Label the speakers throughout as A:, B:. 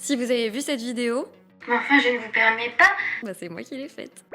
A: Si vous avez vu cette vidéo,
B: Mais enfin, je ne vous permets pas.
A: bah c'est moi qui l'ai faite.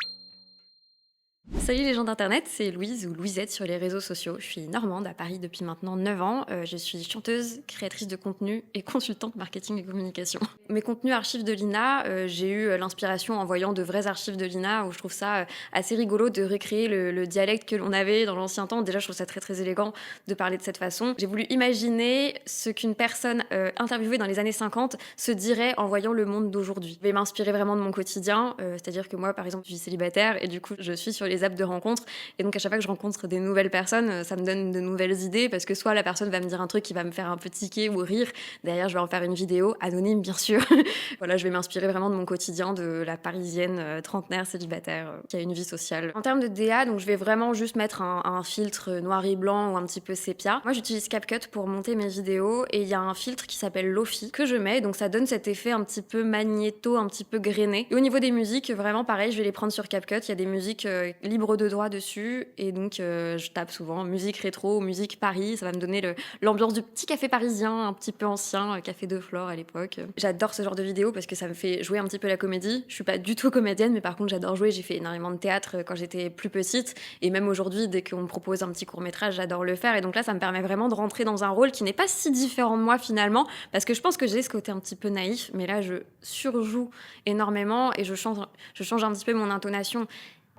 A: Salut les gens d'internet, c'est Louise ou Louisette sur les réseaux sociaux. Je suis normande à Paris depuis maintenant 9 ans. Je suis chanteuse, créatrice de contenu et consultante marketing et communication. Mes contenus archives de l'INA, j'ai eu l'inspiration en voyant de vrais archives de l'INA où je trouve ça assez rigolo de recréer le dialecte que l'on avait dans l'ancien temps. Déjà, je trouve ça très très élégant de parler de cette façon. J'ai voulu imaginer ce qu'une personne interviewée dans les années 50 se dirait en voyant le monde d'aujourd'hui. Je vais m'inspirer vraiment de mon quotidien, c'est-à-dire que moi, par exemple, je suis célibataire et du coup, je suis sur les apps de rencontres. Et donc, à chaque fois que je rencontre des nouvelles personnes, ça me donne de nouvelles idées parce que soit la personne va me dire un truc qui va me faire un peu tiquer ou rire. Derrière, je vais en faire une vidéo, anonyme, bien sûr. Voilà, je vais m'inspirer vraiment de mon quotidien, de la parisienne trentenaire célibataire qui a une vie sociale. En termes de DA, donc je vais vraiment juste mettre un filtre noir et blanc ou un petit peu sépia. Moi, j'utilise CapCut pour monter mes vidéos et il y a un filtre qui s'appelle Lofi que je mets. Donc, ça donne cet effet un petit peu magnéto, un petit peu grainé. Et au niveau des musiques, vraiment pareil, je vais les prendre sur CapCut. Il y a des musiques libres de droit dessus et donc je tape souvent musique rétro, musique Paris. Ça va me donner l'ambiance du petit café parisien, un petit peu ancien, café de Flore à l'époque. J'adore ce genre de vidéos parce que ça me fait jouer un petit peu la comédie. Je suis pas du tout comédienne, mais par contre j'adore jouer. J'ai fait énormément de théâtre quand j'étais plus petite et même aujourd'hui, dès qu'on me propose un petit court-métrage, j'adore le faire. Et donc là, ça me permet vraiment de rentrer dans un rôle qui n'est pas si différent de moi finalement, parce que je pense que j'ai ce côté un petit peu naïf, mais là je surjoue énormément et je change un petit peu mon intonation.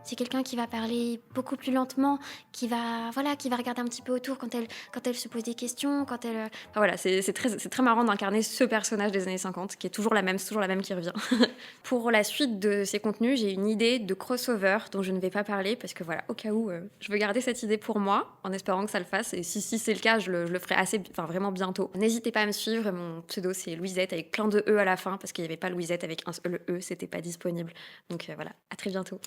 C: C'est quelqu'un qui va parler beaucoup plus lentement, qui va regarder un petit peu autour quand elle se pose des questions, quand elle...
A: Enfin, voilà, c'est très marrant d'incarner ce personnage des années 50, qui est toujours la même, c'est toujours la même qui revient. Pour la suite de ces contenus, j'ai une idée de crossover dont je ne vais pas parler, parce que voilà, au cas où, je veux garder cette idée pour moi, en espérant que ça le fasse, et si c'est le cas, je le ferai vraiment bientôt. N'hésitez pas à me suivre, mon pseudo c'est Louisette, avec plein de E à la fin, parce qu'il n'y avait pas Louisette avec un seul E, c'était pas disponible. Donc voilà, à très bientôt.